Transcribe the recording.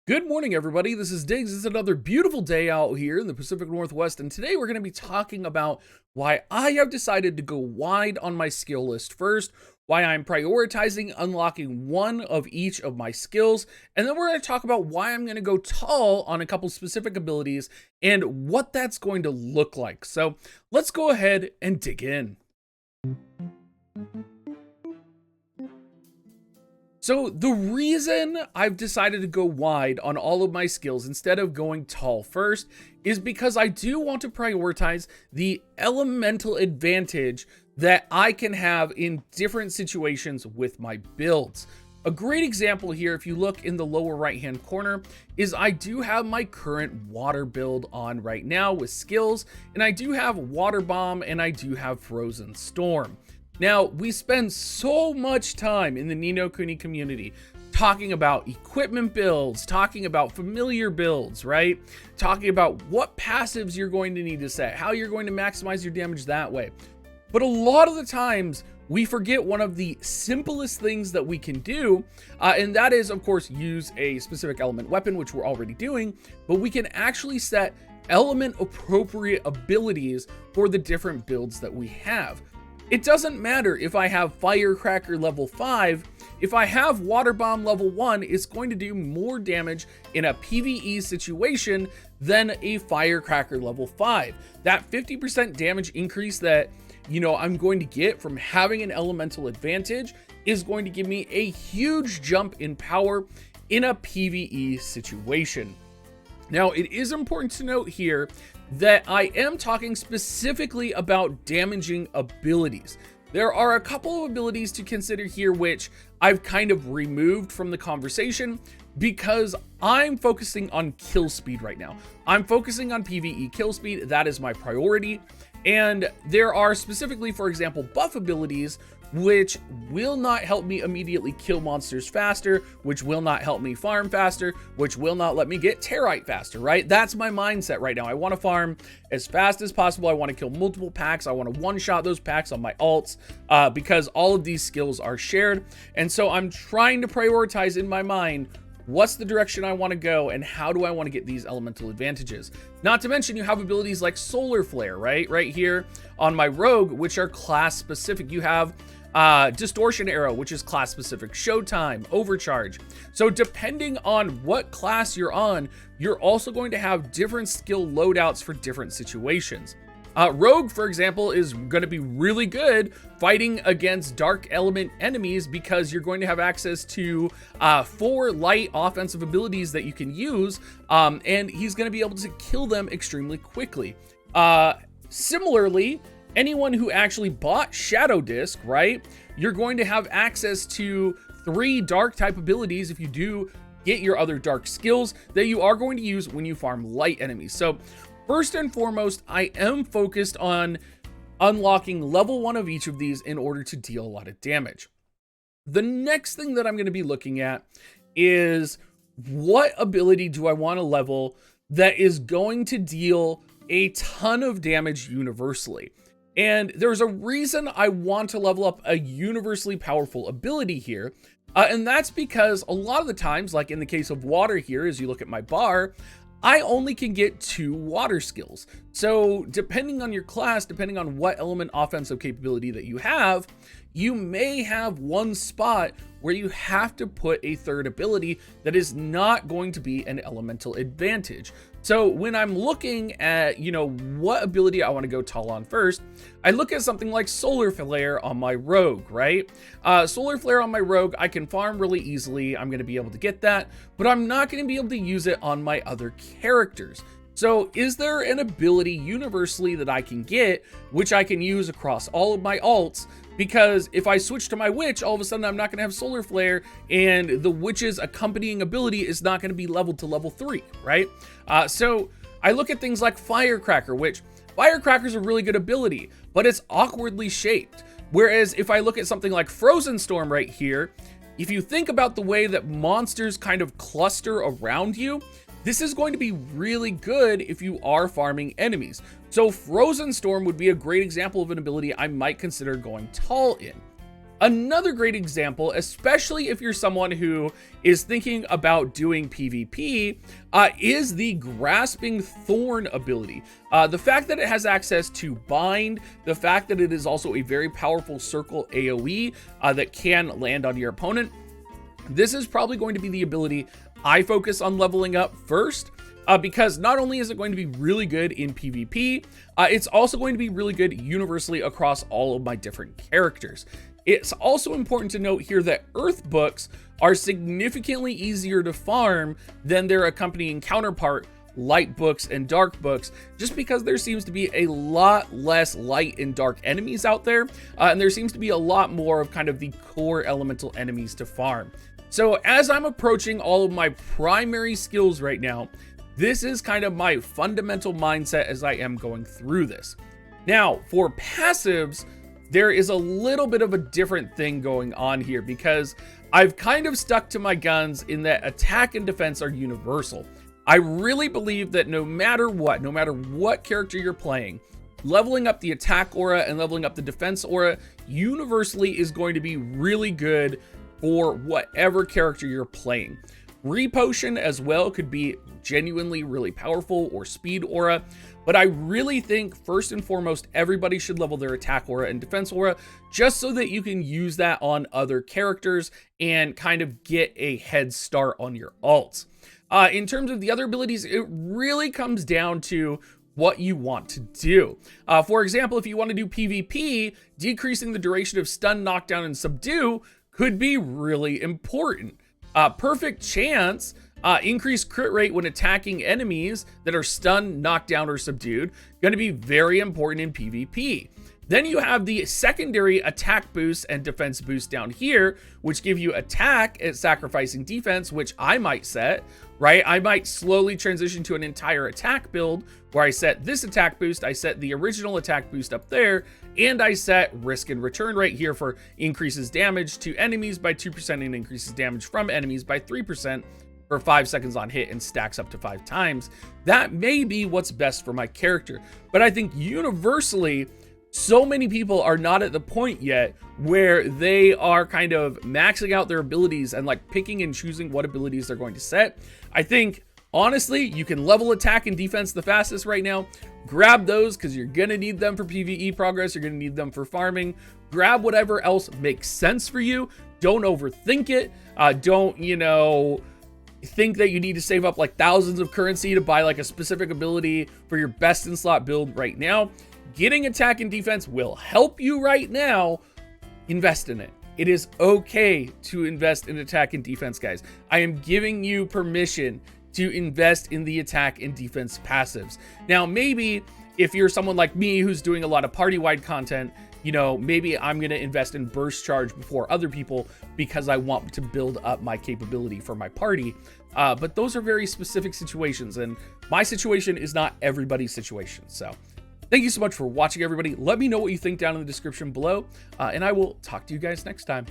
Good morning, everybody. This is Diggs. It's another beautiful day out here in the Pacific Northwest, and today we're going to be talking about why I have decided to go wide on my skill list first, why I'm prioritizing unlocking one of each of my skills, and then we're going to talk about why I'm going to go tall on a couple specific abilities and what that's going to look like. So let's go ahead and dig in. So the reason I've decided to go wide on all of my skills instead of going tall first is because I do want to prioritize the elemental advantage that I can have in different situations with my builds. A great example here, if you look in the lower right hand corner, is I do have my current water build on right now with skills, and I do have water bomb and I do have frozen storm. Now, we spend so much time in the Ni no Kuni community talking about equipment builds, talking about familiar builds, right? Talking about what passives you're going to need to set, how you're going to maximize your damage that way. But a lot of the times, we forget one of the simplest things that we can do, and that is, of course, use a specific element weapon, which we're already doing, but we can actually set element appropriate abilities for the different builds that we have. It doesn't matter if I have Firecracker level 5, if I have Water Bomb level 1, it's going to do more damage in a PvE situation than a Firecracker level 5. That 50% damage increase that, I'm going to get from having an elemental advantage is going to give me a huge jump in power in a PvE situation. Now, it is important to note here that I am talking specifically about damaging abilities. There are a couple of abilities to consider here which I've kind of removed from the conversation because I'm focusing on kill speed right now. I'm focusing on PvE kill speed. That is my priority. And there are specifically, for example, buff abilities which will not help me immediately kill monsters faster, which will not help me farm faster, which will not let me get Territe faster, right? That's my mindset right now. I want to farm as fast as possible. I want to kill multiple packs. I want to one-shot those packs on my alts because all of these skills are shared. And so I'm trying to prioritize in my mind what's the direction I want to go and how do I want to get these elemental advantages. Not to mention you have abilities like Solar Flare, right? Right here on my Rogue, which are class specific. You have Distortion Arrow, which is class specific, Showtime, Overcharge. So depending on what class you're on, you're also going to have different skill loadouts for different situations. Rogue, for example, is going to be really good fighting against dark element enemies because you're going to have access to 4 light offensive abilities that you can use, and he's going to be able to kill them extremely quickly. Similarly, anyone who actually bought Shadow Disc, right, you're going to have access to 3 dark type abilities if you do get your other dark skills that you are going to use when you farm light enemies. So first and foremost, I am focused on unlocking level 1 of each of these in order to deal a lot of damage. The next thing that I'm going to be looking at is what ability do I want to level that is going to deal a ton of damage universally. And there's a reason I want to level up a universally powerful ability here. And that's because a lot of the times, like in the case of water here, as you look at my bar, I only can get 2 water skills. So depending on your class, depending on what element offensive capability that you have, you may have one spot where you have to put a third ability that is not going to be an elemental advantage. So when I'm looking at, what ability I want to go tall on first, I look at something like Solar Flare on my Rogue, right? Solar Flare on my Rogue, I can farm really easily. I'm going to be able to get that, but I'm not going to be able to use it on my other characters. So is there an ability universally that I can get, which I can use across all of my alts? Because if I switch to my witch, all of a sudden I'm not going to have Solar Flare, and the witch's accompanying ability is not going to be leveled to level 3, right? So I look at things like Firecracker, which Firecracker's a really good ability, but it's awkwardly shaped. Whereas if I look at something like Frozen Storm right here, if you think about the way that monsters kind of cluster around you, this is going to be really good if you are farming enemies. So Frozen Storm would be a great example of an ability I might consider going tall in. Another great example, especially if you're someone who is thinking about doing PvP, is the Grasping Thorn ability. The fact that it has access to bind, the fact that it is also a very powerful circle AoE that can land on your opponent. This is probably going to be the ability I focus on leveling up first. Because not only is it going to be really good in PvP, it's also going to be really good universally across all of my different characters. It's also important to note here that Earth books are significantly easier to farm than their accompanying counterpart, light books and dark books, just because there seems to be a lot less light and dark enemies out there, and there seems to be a lot more of kind of the core elemental enemies to farm. So as I'm approaching all of my primary skills right now, this is kind of my fundamental mindset as I am going through this. Now, for passives, there is a little bit of a different thing going on here because I've kind of stuck to my guns in that attack and defense are universal. I really believe that no matter what character you're playing, leveling up the attack aura and leveling up the defense aura universally is going to be really good for whatever character you're playing. Repotion as well could be genuinely really powerful, or speed aura, but I really think first and foremost everybody should level their attack aura and defense aura just so that you can use that on other characters and kind of get a head start on your ults. In terms of the other abilities, it really comes down to what you want to do. For example, if you want to do PvP, decreasing the duration of stun, knockdown, and subdue could be really important. Perfect chance, increased crit rate when attacking enemies that are stunned, knocked down, or subdued, going to be very important in PvP. Then you have the secondary attack boost and defense boost down here, which give you attack at sacrificing defense, which I might set, right? I might slowly transition to an entire attack build where I set this attack boost, I set the original attack boost up there, and I set risk and return rate here for increases damage to enemies by 2% and increases damage from enemies by 3% for 5 seconds on hit and stacks up to 5 times. That may be what's best for my character, but I think universally, so many people are not at the point yet where they are kind of maxing out their abilities and like picking and choosing what abilities they're going to set. I think honestly, you can level attack and defense the fastest right now. Grab those because you're going to need them for PvE progress. You're going to need them for farming. Grab whatever else makes sense for you. Don't overthink it. Don't, think that you need to save up like thousands of currency to buy like a specific ability for your best in slot build right now. Getting attack and defense will help you right now. Invest in it. It is okay to invest in attack and defense, guys. I am giving you permission to invest in the attack and defense passives. Now, maybe if you're someone like me who's doing a lot of party-wide content, maybe I'm going to invest in burst charge before other people because I want to build up my capability for my party. But those are very specific situations, and my situation is not everybody's situation. So thank you so much for watching, everybody. Let me know what you think down in the description below, and I will talk to you guys next time.